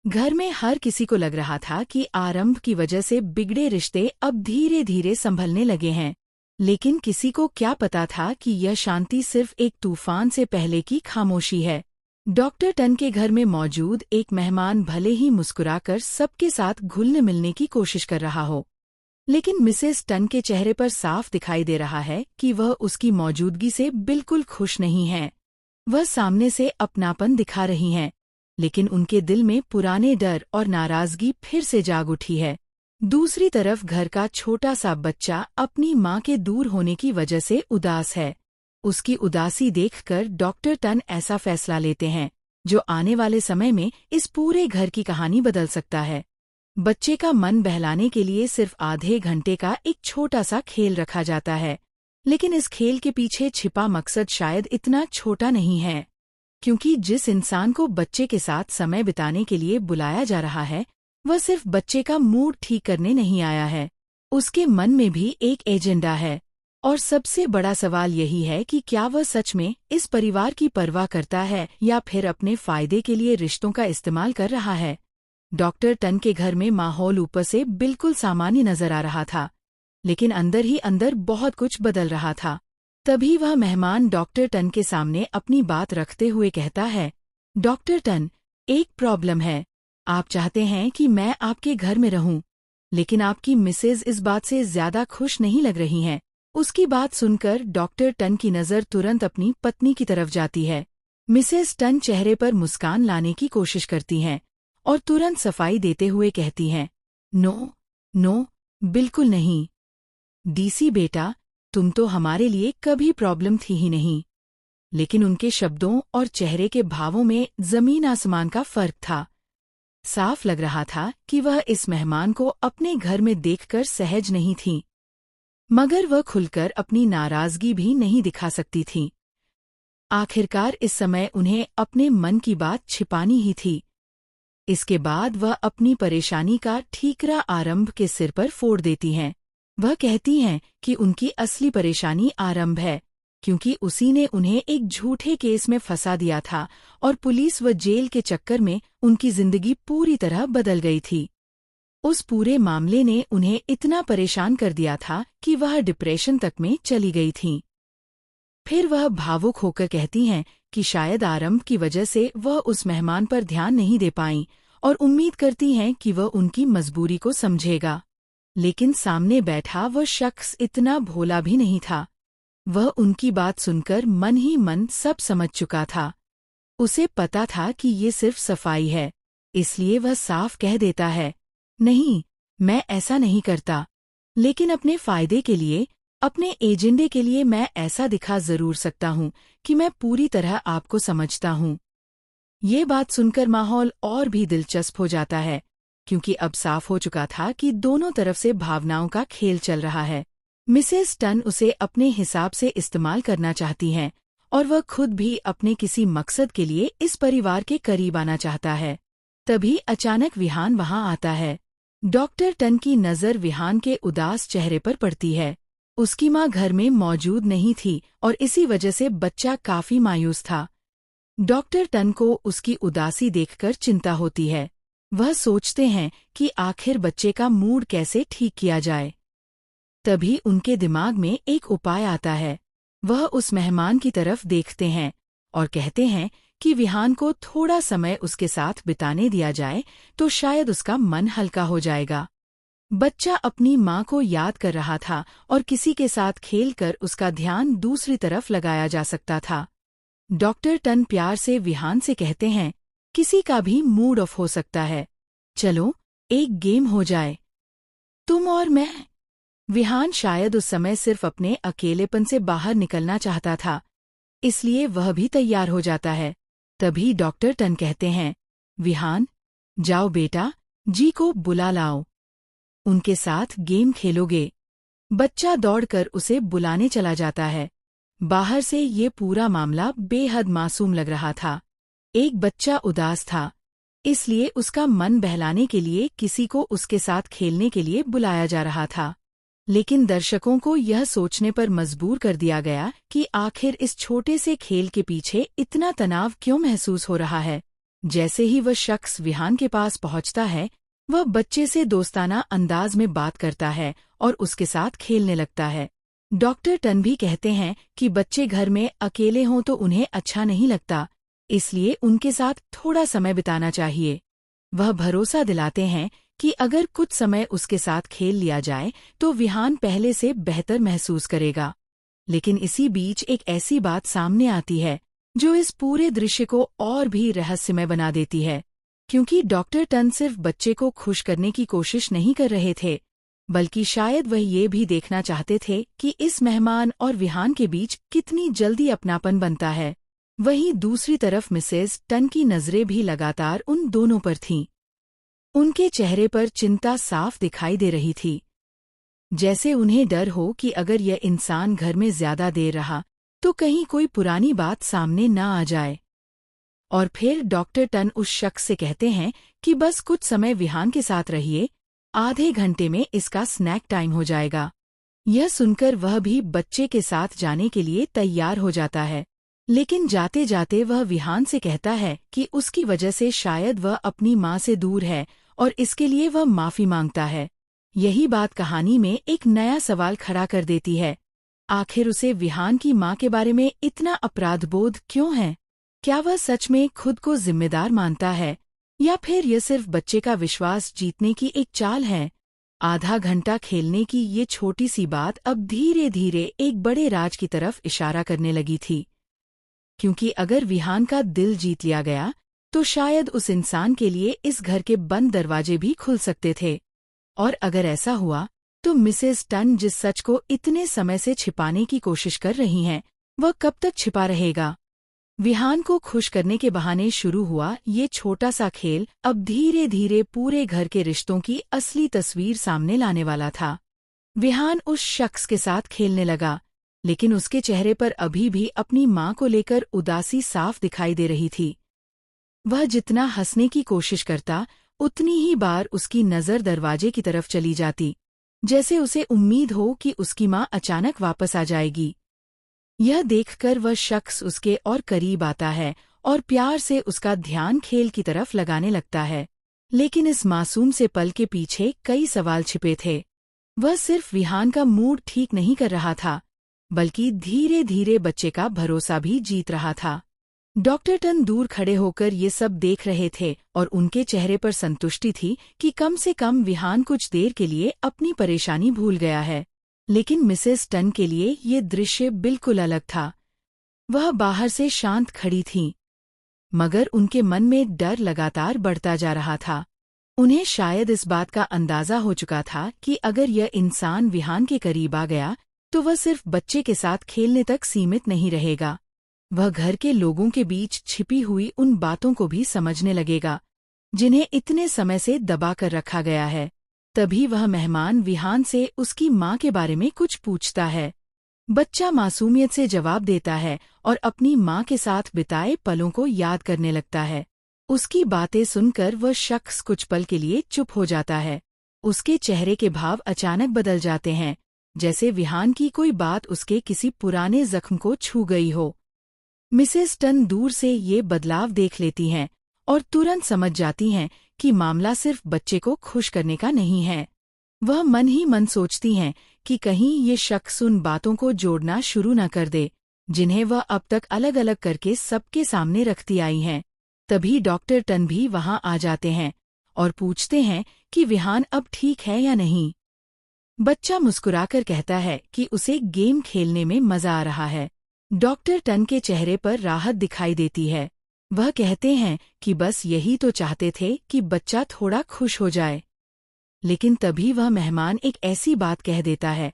घर में हर किसी को लग रहा था कि आरंभ की वजह से बिगड़े रिश्ते अब धीरे धीरे संभलने लगे हैं। लेकिन किसी को क्या पता था कि यह शांति सिर्फ एक तूफान से पहले की खामोशी है। डॉक्टर टन के घर में मौजूद एक मेहमान भले ही मुस्कुराकर सबके साथ घुलने मिलने की कोशिश कर रहा हो, लेकिन मिसेस टन के चेहरे पर साफ दिखाई दे रहा है कि वह उसकी मौजूदगी से बिल्कुल खुश नहीं है। वह सामने से अपनापन दिखा रही हैं, लेकिन उनके दिल में पुराने डर और नाराजगी फिर से जाग उठी है। दूसरी तरफ घर का छोटा सा बच्चा अपनी माँ के दूर होने की वजह से उदास है। उसकी उदासी देखकर डॉक्टर टन ऐसा फैसला लेते हैं जो आने वाले समय में इस पूरे घर की कहानी बदल सकता है। बच्चे का मन बहलाने के लिए सिर्फ आधे घंटे का एक छोटा सा खेल रखा जाता है, लेकिन इस खेल के पीछे छिपा मकसद शायद इतना छोटा नहीं है, क्योंकि जिस इंसान को बच्चे के साथ समय बिताने के लिए बुलाया जा रहा है, वह सिर्फ बच्चे का मूड ठीक करने नहीं आया है। उसके मन में भी एक एजेंडा है, और सबसे बड़ा सवाल यही है कि क्या वह सच में इस परिवार की परवाह करता है या फिर अपने फायदे के लिए रिश्तों का इस्तेमाल कर रहा है। डॉक्टर टन के घर में माहौल ऊपर से बिल्कुल सामान्य नजर आ रहा था, लेकिन अंदर ही अंदर बहुत कुछ बदल रहा था। तभी वह मेहमान डॉक्टर टन के सामने अपनी बात रखते हुए कहता है, डॉक्टर टन, एक प्रॉब्लम है। आप चाहते हैं कि मैं आपके घर में रहूं, लेकिन आपकी मिसेज इस बात से ज्यादा खुश नहीं लग रही हैं। उसकी बात सुनकर डॉक्टर टन की नज़र तुरंत अपनी पत्नी की तरफ जाती है। मिसेस टन चेहरे पर मुस्कान लाने की कोशिश करती हैं और तुरंत सफाई देते हुए कहती हैं, नो, नो, बिल्कुल नहीं। डीसी बेटा, तुम तो हमारे लिए कभी प्रॉब्लम थी ही नहीं। लेकिन उनके शब्दों और चेहरे के भावों में जमीन आसमान का फर्क था। साफ लग रहा था कि वह इस मेहमान को अपने घर में देखकर सहज नहीं थी, मगर वह खुलकर अपनी नाराजगी भी नहीं दिखा सकती थी। आखिरकार इस समय उन्हें अपने मन की बात छिपानी ही थी। इसके बाद वह अपनी परेशानी का ठीकरा आरंभ के सिर पर फोड़ देती हैं। वह कहती हैं कि उनकी असली परेशानी आरंभ है, क्योंकि उसी ने उन्हें एक झूठे केस में फंसा दिया था और पुलिस व जेल के चक्कर में उनकी जिंदगी पूरी तरह बदल गई थी। उस पूरे मामले ने उन्हें इतना परेशान कर दिया था कि वह डिप्रेशन तक में चली गई थीं। फिर वह भावुक होकर कहती हैं कि शायद आरंभ की वजह से वह उस मेहमान पर ध्यान नहीं दे पाईं और उम्मीद करती हैं कि वह उनकी मजबूरी को समझेगा। लेकिन सामने बैठा वह शख्स इतना भोला भी नहीं था। वह उनकी बात सुनकर मन ही मन सब समझ चुका था। उसे पता था कि ये सिर्फ सफाई है, इसलिए वह साफ कह देता है, नहीं, मैं ऐसा नहीं करता, लेकिन अपने फायदे के लिए, अपने एजेंडे के लिए मैं ऐसा दिखा जरूर सकता हूँ कि मैं पूरी तरह आपको समझता हूँ। ये बात सुनकर माहौल और भी दिलचस्प हो जाता है, क्योंकि अब साफ हो चुका था कि दोनों तरफ से भावनाओं का खेल चल रहा है। मिसेस टन उसे अपने हिसाब से इस्तेमाल करना चाहती हैं और वह खुद भी अपने किसी मकसद के लिए इस परिवार के करीब आना चाहता है। तभी अचानक विहान वहां आता है। डॉक्टर टन की नज़र विहान के उदास चेहरे पर पड़ती है। उसकी माँ घर में मौजूद नहीं थी और इसी वजह से बच्चा काफी मायूस था। डॉक्टर टन को उसकी उदासी देखकर चिंता होती है। वह सोचते हैं कि आखिर बच्चे का मूड कैसे ठीक किया जाए। तभी उनके दिमाग में एक उपाय आता है। वह उस मेहमान की तरफ देखते हैं और कहते हैं कि विहान को थोड़ा समय उसके साथ बिताने दिया जाए तो शायद उसका मन हल्का हो जाएगा। बच्चा अपनी माँ को याद कर रहा था और किसी के साथ खेलकर उसका ध्यान दूसरी तरफ लगाया जा सकता था। डॉक्टर टन प्यार से विहान से कहते हैं, किसी का भी मूड ऑफ हो सकता है, चलो एक गेम हो जाए, तुम और मैं। विहान शायद उस समय सिर्फ अपने अकेलेपन से बाहर निकलना चाहता था, इसलिए वह भी तैयार हो जाता है। तभी डॉक्टर टन कहते हैं, विहान, जाओ बेटा, जी को बुला लाओ, उनके साथ गेम खेलोगे। बच्चा दौड़कर उसे बुलाने चला जाता है। बाहर से ये पूरा मामला बेहद मासूम लग रहा था। एक बच्चा उदास था, इसलिए उसका मन बहलाने के लिए किसी को उसके साथ खेलने के लिए बुलाया जा रहा था। लेकिन दर्शकों को यह सोचने पर मजबूर कर दिया गया कि आखिर इस छोटे से खेल के पीछे इतना तनाव क्यों महसूस हो रहा है। जैसे ही वह शख्स विहान के पास पहुंचता है, वह बच्चे से दोस्ताना अंदाज में बात करता है और उसके साथ खेलने लगता है। डॉक्टर टन भी कहते हैं कि बच्चे घर में अकेले हों तो उन्हें अच्छा नहीं लगता, इसलिए उनके साथ थोड़ा समय बिताना चाहिए। वह भरोसा दिलाते हैं कि अगर कुछ समय उसके साथ खेल लिया जाए तो विहान पहले से बेहतर महसूस करेगा। लेकिन इसी बीच एक ऐसी बात सामने आती है जो इस पूरे दृश्य को और भी रहस्यमय बना देती है, क्योंकि डॉक्टर टन सिर्फ बच्चे को खुश करने की कोशिश नहीं कर रहे थे, बल्कि शायद वह ये भी देखना चाहते थे कि इस मेहमान और विहान के बीच कितनी जल्दी अपनापन बनता है। वहीं दूसरी तरफ मिसेज टन की नजरें भी लगातार उन दोनों पर थीं। उनके चेहरे पर चिंता साफ दिखाई दे रही थी, जैसे उन्हें डर हो कि अगर यह इंसान घर में ज्यादा देर रहा तो कहीं कोई पुरानी बात सामने न आ जाए। और फिर डॉक्टर टन उस शख्स से कहते हैं कि बस कुछ समय विहान के साथ रहिए, आधे घंटे में इसका स्नैक टाइम हो जाएगा। यह सुनकर वह भी बच्चे के साथ जाने के लिए तैयार हो जाता है, लेकिन जाते जाते वह विहान से कहता है कि उसकी वजह से शायद वह अपनी माँ से दूर है और इसके लिए वह माफी मांगता है। यही बात कहानी में एक नया सवाल खड़ा कर देती है, आखिर उसे विहान की माँ के बारे में इतना अपराधबोध क्यों है? क्या वह सच में खुद को जिम्मेदार मानता है, या फिर यह सिर्फ बच्चे का विश्वास जीतने की एक चाल है? आधा घंटा खेलने की ये छोटी सी बात अब धीरे धीरे एक बड़े राज की तरफ इशारा करने लगी थी, क्योंकि अगर विहान का दिल जीत लिया गया तो शायद उस इंसान के लिए इस घर के बंद दरवाजे भी खुल सकते थे। और अगर ऐसा हुआ तो मिसेस टन जिस सच को इतने समय से छिपाने की कोशिश कर रही हैं, वह कब तक छिपा रहेगा? विहान को खुश करने के बहाने शुरू हुआ ये छोटा सा खेल अब धीरे धीरे पूरे घर के रिश्तों की असली तस्वीर सामने लाने वाला था। विहान उस शख्स के साथ खेलने लगा, लेकिन उसके चेहरे पर अभी भी अपनी माँ को लेकर उदासी साफ दिखाई दे रही थी। वह जितना हंसने की कोशिश करता, उतनी ही बार उसकी नज़र दरवाजे की तरफ चली जाती, जैसे उसे उम्मीद हो कि उसकी माँ अचानक वापस आ जाएगी। यह देखकर वह शख्स उसके और करीब आता है और प्यार से उसका ध्यान खेल की तरफ लगाने लगता है। लेकिन इस मासूम से पल के पीछे कई सवाल छिपे थे। वह सिर्फ विहान का मूड ठीक नहीं कर रहा था, बल्कि धीरे धीरे बच्चे का भरोसा भी जीत रहा था। डॉक्टर टन दूर खड़े होकर ये सब देख रहे थे और उनके चेहरे पर संतुष्टि थी कि कम से कम विहान कुछ देर के लिए अपनी परेशानी भूल गया है। लेकिन मिसेस टन के लिए ये दृश्य बिल्कुल अलग था। वह बाहर से शांत खड़ी थीं, मगर उनके मन में डर लगातार बढ़ता जा रहा था। उन्हें शायद इस बात का अंदाजा हो चुका था कि अगर यह इंसान विहान के करीब आ गया तो वह सिर्फ बच्चे के साथ खेलने तक सीमित नहीं रहेगा। वह घर के लोगों के बीच छिपी हुई उन बातों को भी समझने लगेगा जिन्हें इतने समय से दबा कर रखा गया है। तभी वह मेहमान विहान से उसकी माँ के बारे में कुछ पूछता है। बच्चा मासूमियत से जवाब देता है और अपनी माँ के साथ बिताए पलों को याद करने लगता है। उसकी बातें सुनकर वह शख्स कुछ पल के लिए चुप हो जाता है। उसके चेहरे के भाव अचानक बदल जाते हैं, जैसे विहान की कोई बात उसके किसी पुराने जख्म को छू गई हो। मिसेस टन दूर से ये बदलाव देख लेती हैं और तुरंत समझ जाती हैं कि मामला सिर्फ बच्चे को खुश करने का नहीं है। वह मन ही मन सोचती हैं कि कहीं ये शख्स उन बातों को जोड़ना शुरू न कर दे जिन्हें वह अब तक अलग अलग करके सबके सामने रखती आई हैं। तभी डॉक्टर टन भी वहां आ जाते हैं और पूछते हैं कि विहान अब ठीक है या नहीं। बच्चा मुस्कुराकर कहता है कि उसे गेम खेलने में मजा आ रहा है। डॉक्टर टन के चेहरे पर राहत दिखाई देती है। वह कहते हैं कि बस यही तो चाहते थे कि बच्चा थोड़ा खुश हो जाए। लेकिन तभी वह मेहमान एक ऐसी बात कह देता है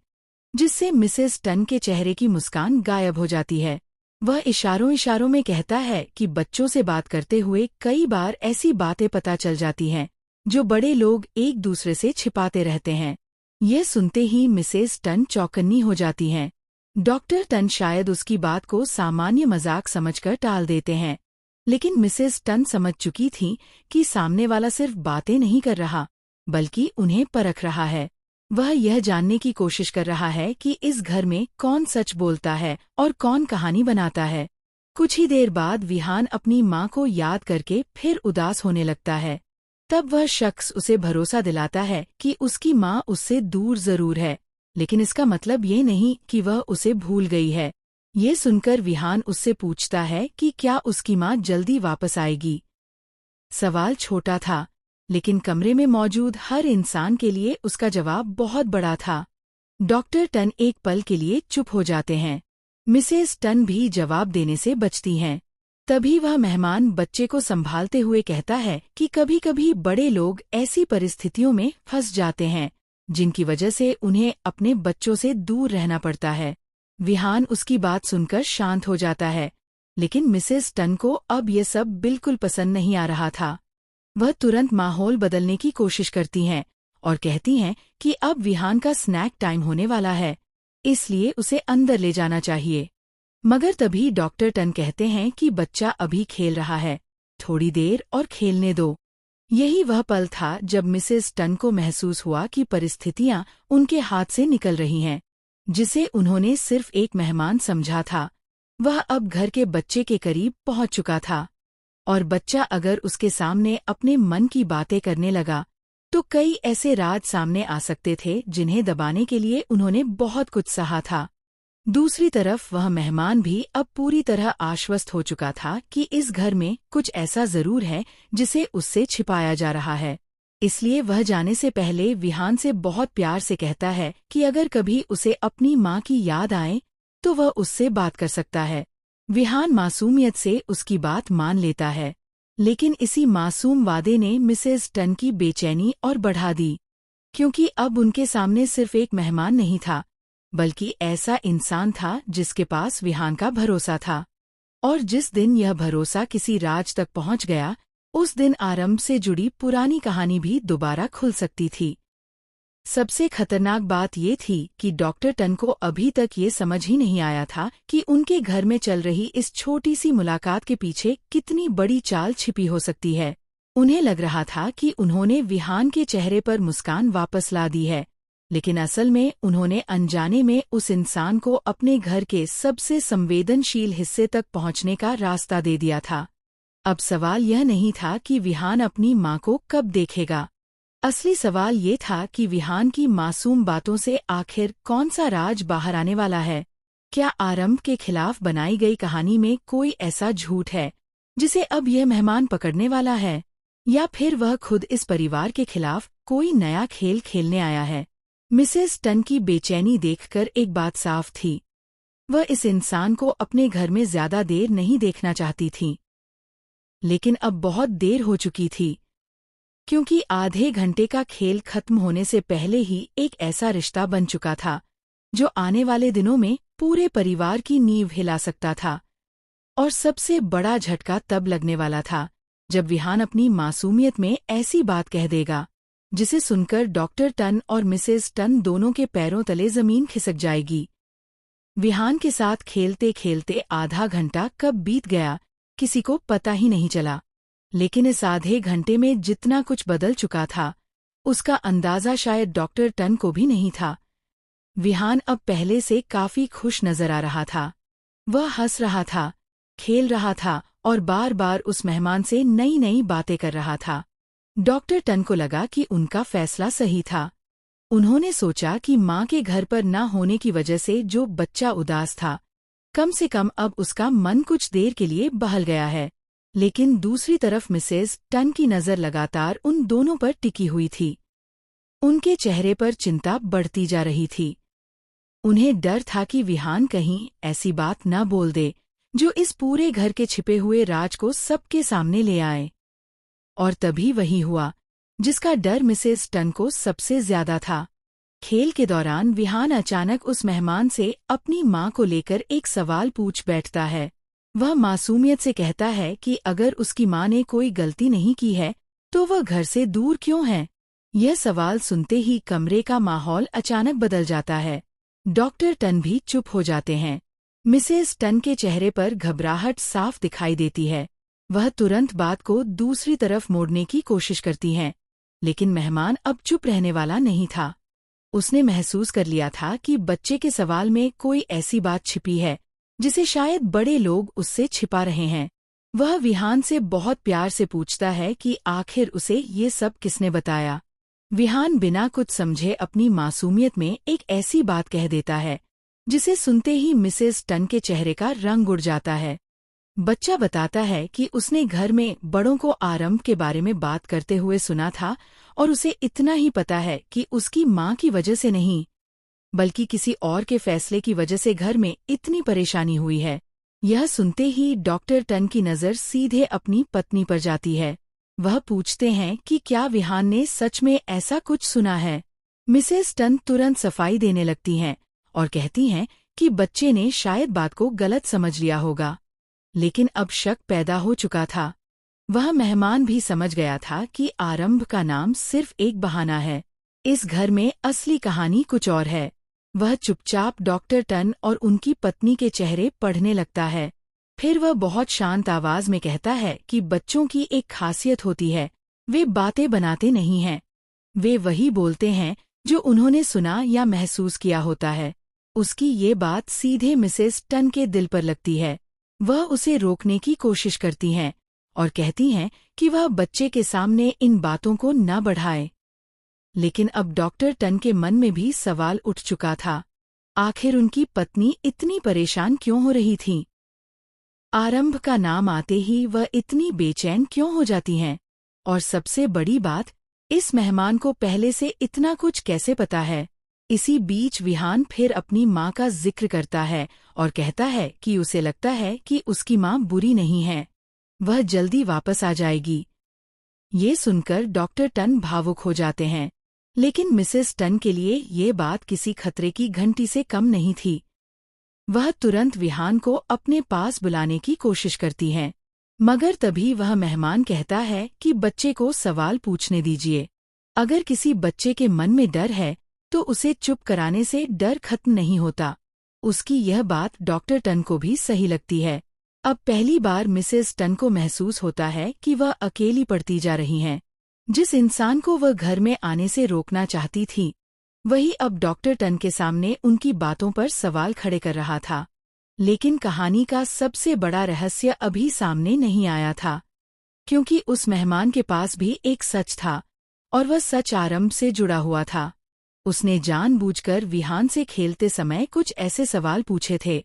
जिससे मिसेस टन के चेहरे की मुस्कान गायब हो जाती है। वह इशारों इशारों में कहता है कि बच्चों से बात करते हुए कई बार ऐसी बातें पता चल जाती हैं जो बड़े लोग एक दूसरे से छिपाते रहते हैं। यह सुनते ही मिसेस टन चौकन्नी हो जाती हैं। डॉक्टर टन शायद उसकी बात को सामान्य मजाक समझकर टाल देते हैं, लेकिन मिसेस टन समझ चुकी थी कि सामने वाला सिर्फ बातें नहीं कर रहा, बल्कि उन्हें परख रहा है। वह यह जानने की कोशिश कर रहा है कि इस घर में कौन सच बोलता है और कौन कहानी बनाता है। कुछ ही देर बाद विहान अपनी माँ को याद करके फिर उदास होने लगता है। तब वह शख्स उसे भरोसा दिलाता है कि उसकी माँ उससे दूर जरूर है, लेकिन इसका मतलब ये नहीं कि वह उसे भूल गई है। ये सुनकर विहान उससे पूछता है कि क्या उसकी माँ जल्दी वापस आएगी। सवाल छोटा था, लेकिन कमरे में मौजूद हर इंसान के लिए उसका जवाब बहुत बड़ा था। डॉक्टर टन एक पल के लिए चुप हो जाते हैं। मिसेस टन भी जवाब देने से बचती हैं। तभी वह मेहमान बच्चे को संभालते हुए कहता है कि कभी कभी बड़े लोग ऐसी परिस्थितियों में फंस जाते हैं जिनकी वजह से उन्हें अपने बच्चों से दूर रहना पड़ता है। विहान उसकी बात सुनकर शांत हो जाता है, लेकिन मिसेस टन को अब ये सब बिल्कुल पसंद नहीं आ रहा था। वह तुरंत माहौल बदलने की कोशिश करती हैं और कहती हैं कि अब विहान का स्नैक टाइम होने वाला है, इसलिए उसे अंदर ले जाना चाहिए। मगर तभी डॉक्टर टन कहते हैं कि बच्चा अभी खेल रहा है, थोड़ी देर और खेलने दो। यही वह पल था जब मिसेस टन को महसूस हुआ कि परिस्थितियां उनके हाथ से निकल रही हैं। जिसे उन्होंने सिर्फ एक मेहमान समझा था, वह अब घर के बच्चे के करीब पहुंच चुका था। और बच्चा अगर उसके सामने अपने मन की बातें करने लगा, तो कई ऐसे राज सामने आ सकते थे जिन्हें दबाने के लिए उन्होंने बहुत कुछ सहा था। दूसरी तरफ वह मेहमान भी अब पूरी तरह आश्वस्त हो चुका था कि इस घर में कुछ ऐसा जरूर है जिसे उससे छिपाया जा रहा है। इसलिए वह जाने से पहले विहान से बहुत प्यार से कहता है कि अगर कभी उसे अपनी माँ की याद आए तो वह उससे बात कर सकता है। विहान मासूमियत से उसकी बात मान लेता है, लेकिन इसी मासूम वादे ने मिसेस टन की बेचैनी और बढ़ा दी, क्योंकि अब उनके सामने सिर्फ एक मेहमान नहीं था, बल्कि ऐसा इंसान था जिसके पास विहान का भरोसा था। और जिस दिन यह भरोसा किसी राज तक पहुंच गया, उस दिन आरंभ से जुड़ी पुरानी कहानी भी दोबारा खुल सकती थी। सबसे खतरनाक बात ये थी कि डॉक्टर टन को अभी तक ये समझ ही नहीं आया था कि उनके घर में चल रही इस छोटी सी मुलाकात के पीछे कितनी बड़ी चाल छिपी हो सकती है। उन्हें लग रहा था कि उन्होंने विहान के चेहरे पर मुस्कान वापस ला दी है, लेकिन असल में उन्होंने अनजाने में उस इंसान को अपने घर के सबसे संवेदनशील हिस्से तक पहुंचने का रास्ता दे दिया था। अब सवाल यह नहीं था कि विहान अपनी माँ को कब देखेगा। असली सवाल ये था कि विहान की मासूम बातों से आखिर कौन सा राज बाहर आने वाला है। क्या आरंभ के खिलाफ बनाई गई कहानी में कोई ऐसा झूठ है जिसे अब यह मेहमान पकड़ने वाला है, या फिर वह खुद इस परिवार के खिलाफ कोई नया खेल खेलने आया है। मिसेस टन की बेचैनी देखकर एक बात साफ थी, वह इस इंसान को अपने घर में ज्यादा देर नहीं देखना चाहती थी। लेकिन अब बहुत देर हो चुकी थी, क्योंकि आधे घंटे का खेल खत्म होने से पहले ही एक ऐसा रिश्ता बन चुका था जो आने वाले दिनों में पूरे परिवार की नींव हिला सकता था। और सबसे बड़ा झटका तब लगने वाला था जब विहान अपनी मासूमियत में ऐसी बात कह देगा जिसे सुनकर डॉक्टर टन और मिसेस टन दोनों के पैरों तले जमीन खिसक जाएगी। विहान के साथ खेलते खेलते आधा घंटा कब बीत गया किसी को पता ही नहीं चला, लेकिन इस आधे घंटे में जितना कुछ बदल चुका था उसका अंदाजा शायद डॉक्टर टन को भी नहीं था। विहान अब पहले से काफी खुश नजर आ रहा था। वह हंस रहा था, खेल रहा था और बार बार उस मेहमान से नई नई बातें कर रहा था। डॉक्टर टन को लगा कि उनका फैसला सही था। उन्होंने सोचा कि माँ के घर पर न होने की वजह से जो बच्चा उदास था, कम से कम अब उसका मन कुछ देर के लिए बहल गया है। लेकिन दूसरी तरफ मिसेस टन की नजर लगातार उन दोनों पर टिकी हुई थी। उनके चेहरे पर चिंता बढ़ती जा रही थी। उन्हें डर था कि विहान कहीं ऐसी बात न बोल दे जो इस पूरे घर के छिपे हुए राज को सबके सामने ले आए। और तभी वही हुआ जिसका डर मिसेस टन को सबसे ज्यादा था। खेल के दौरान विहान अचानक उस मेहमान से अपनी माँ को लेकर एक सवाल पूछ बैठता है। वह मासूमियत से कहता है कि अगर उसकी माँ ने कोई गलती नहीं की है तो वह घर से दूर क्यों है। यह सवाल सुनते ही कमरे का माहौल अचानक बदल जाता है। डॉक्टर टन भी चुप हो जाते हैं। मिसेस टन के चेहरे पर घबराहट साफ दिखाई देती है। वह तुरंत बात को दूसरी तरफ मोड़ने की कोशिश करती हैं, लेकिन मेहमान अब चुप रहने वाला नहीं था। उसने महसूस कर लिया था कि बच्चे के सवाल में कोई ऐसी बात छिपी है जिसे शायद बड़े लोग उससे छिपा रहे हैं। वह विहान से बहुत प्यार से पूछता है कि आखिर उसे ये सब किसने बताया। विहान बिना कुछ समझे अपनी मासूमियत में एक ऐसी बात कह देता है जिसे सुनते ही मिसेस टन के चेहरे का रंग उड़ जाता है। बच्चा बताता है कि उसने घर में बड़ों को आरंभ के बारे में बात करते हुए सुना था और उसे इतना ही पता है कि उसकी माँ की वजह से नहीं, बल्कि किसी और के फैसले की वजह से घर में इतनी परेशानी हुई है। यह सुनते ही डॉक्टर टन की नज़र सीधे अपनी पत्नी पर जाती है। वह पूछते हैं कि क्या विहान ने सच में ऐसा कुछ सुना है। मिसेस टन तुरंत सफाई देने लगती हैं और कहती हैं कि बच्चे ने शायद बात को गलत समझ लिया होगा। लेकिन अब शक पैदा हो चुका था। वह मेहमान भी समझ गया था कि आरंभ का नाम सिर्फ एक बहाना है। इस घर में असली कहानी कुछ और है। वह चुपचाप डॉक्टर टन और उनकी पत्नी के चेहरे पढ़ने लगता है। फिर वह बहुत शांत आवाज में कहता है कि बच्चों की एक खासियत होती है, वे बातें बनाते नहीं हैं। वे वही बोलते हैं जो उन्होंने सुना या महसूस किया होता है। उसकी ये बात सीधे मिसेस टन के दिल पर लगती है। वह उसे रोकने की कोशिश करती हैं और कहती हैं कि वह बच्चे के सामने इन बातों को न बढ़ाए। लेकिन अब डॉक्टर टन के मन में भी सवाल उठ चुका था। आखिर उनकी पत्नी इतनी परेशान क्यों हो रही थी? आरंभ का नाम आते ही वह इतनी बेचैन क्यों हो जाती हैं? और सबसे बड़ी बात, इस मेहमान को पहले से इतना कुछ कैसे पता है? इसी बीच विहान फिर अपनी माँ का जिक्र करता है और कहता है कि उसे लगता है कि उसकी माँ बुरी नहीं है, वह जल्दी वापस आ जाएगी। ये सुनकर डॉक्टर टन भावुक हो जाते हैं। लेकिन मिसेस टन के लिए ये बात किसी खतरे की घंटी से कम नहीं थी। वह तुरंत विहान को अपने पास बुलाने की कोशिश करती हैं, मगर तभी वह मेहमान कहता है कि बच्चे को सवाल पूछने दीजिए। अगर किसी बच्चे के मन में डर है तो उसे चुप कराने से डर खत्म नहीं होता। उसकी यह बात डॉक्टर टन को भी सही लगती है। अब पहली बार मिसेस टन को महसूस होता है कि वह अकेली पड़ती जा रही हैं। जिस इंसान को वह घर में आने से रोकना चाहती थी, वही अब डॉक्टर टन के सामने उनकी बातों पर सवाल खड़े कर रहा था। लेकिन कहानी का सबसे बड़ा रहस्य अभी सामने नहीं आया था, क्योंकि उस मेहमान के पास भी एक सच था, और वह सच आरंभ से जुड़ा हुआ था। उसने जानबूझकर विहान से खेलते समय कुछ ऐसे सवाल पूछे थे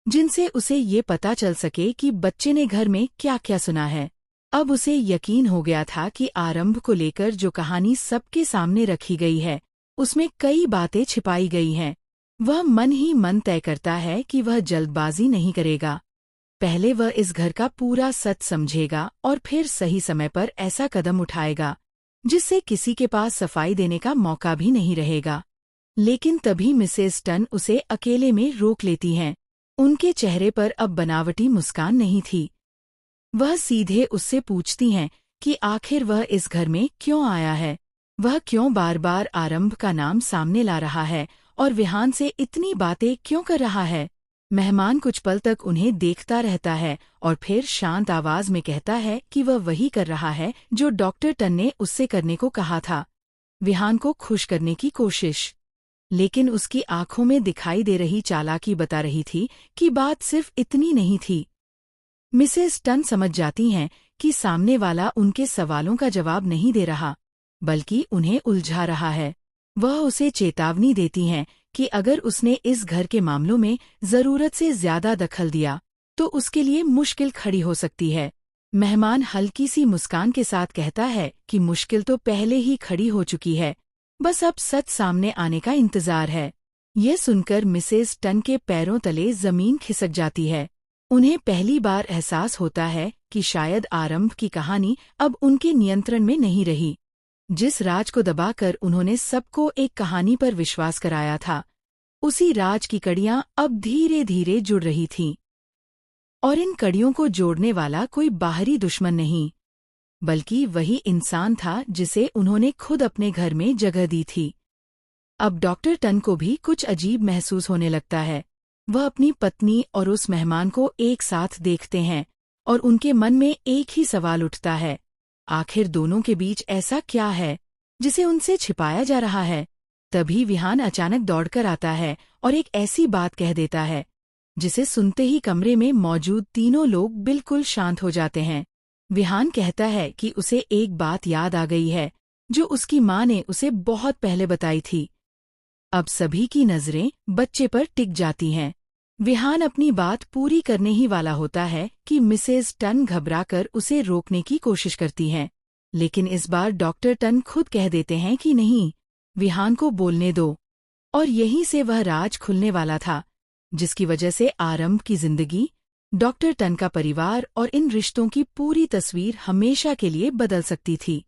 जिनसे उसे ये पता चल सके कि बच्चे ने घर में क्या क्या सुना है। अब उसे यकीन हो गया था कि आरंभ को लेकर जो कहानी सबके सामने रखी गई है, उसमें कई बातें छिपाई गई हैं। वह मन ही मन तय करता है कि वह जल्दबाजी नहीं करेगा। पहले वह इस घर का पूरा सच समझेगा और फिर सही समय पर ऐसा कदम उठाएगा जिससे किसी के पास सफाई देने का मौका भी नहीं रहेगा। लेकिन तभी मिसेस टन उसे अकेले में रोक लेती हैं। उनके चेहरे पर अब बनावटी मुस्कान नहीं थी। वह सीधे उससे पूछती हैं कि आखिर वह इस घर में क्यों आया है, वह क्यों बार बार आरंभ का नाम सामने ला रहा है और विहान से इतनी बातें क्यों कर रहा है। मेहमान कुछ पल तक उन्हें देखता रहता है और फिर शांत आवाज में कहता है कि वह वही कर रहा है जो डॉक्टर टन ने उससे करने को कहा था, विहान को खुश करने की कोशिश। लेकिन उसकी आंखों में दिखाई दे रही चालाकी बता रही थी कि बात सिर्फ इतनी नहीं थी। मिसेस टन समझ जाती हैं कि सामने वाला उनके सवालों का जवाब नहीं दे रहा, बल्कि उन्हें उलझा रहा है। वह उसे चेतावनी देती हैं कि अगर उसने इस घर के मामलों में जरूरत से ज्यादा दखल दिया तो उसके लिए मुश्किल खड़ी हो सकती है। मेहमान हल्की सी मुस्कान के साथ कहता है कि मुश्किल तो पहले ही खड़ी हो चुकी है, बस अब सच सामने आने का इंतजार है। ये सुनकर मिसेस टन के पैरों तले जमीन खिसक जाती है। उन्हें पहली बार एहसास होता है कि शायद आरंभ की कहानी अब उनके नियंत्रण में नहीं रही। जिस राज को दबाकर उन्होंने सबको एक कहानी पर विश्वास कराया था, उसी राज की कड़ियां अब धीरे धीरे जुड़ रही थीं। और इन कड़ियों को जोड़ने वाला कोई बाहरी दुश्मन नहीं, बल्कि वही इंसान था जिसे उन्होंने खुद अपने घर में जगह दी थी। अब डॉक्टर टन को भी कुछ अजीब महसूस होने लगता है। वह अपनी पत्नी और उस मेहमान को एक साथ देखते हैं और उनके मन में एक ही सवाल उठता है, आखिर दोनों के बीच ऐसा क्या है जिसे उनसे छिपाया जा रहा है। तभी विहान अचानक दौड़कर आता है और एक ऐसी बात कह देता है जिसे सुनते ही कमरे में मौजूद तीनों लोग बिल्कुल शांत हो जाते हैं। विहान कहता है कि उसे एक बात याद आ गई है जो उसकी माँ ने उसे बहुत पहले बताई थी। अब सभी की नजरें बच्चे पर टिक जाती हैं। विहान अपनी बात पूरी करने ही वाला होता है कि मिसेज टन घबराकर उसे रोकने की कोशिश करती हैं, लेकिन इस बार डॉक्टर टन खुद कह देते हैं कि नहीं, विहान को बोलने दो। और यहीं से वह राज खुलने वाला था, जिसकी वजह से आरंभ की जिंदगी, डॉक्टर टन का परिवार और इन रिश्तों की पूरी तस्वीर हमेशा के लिए बदल सकती थी।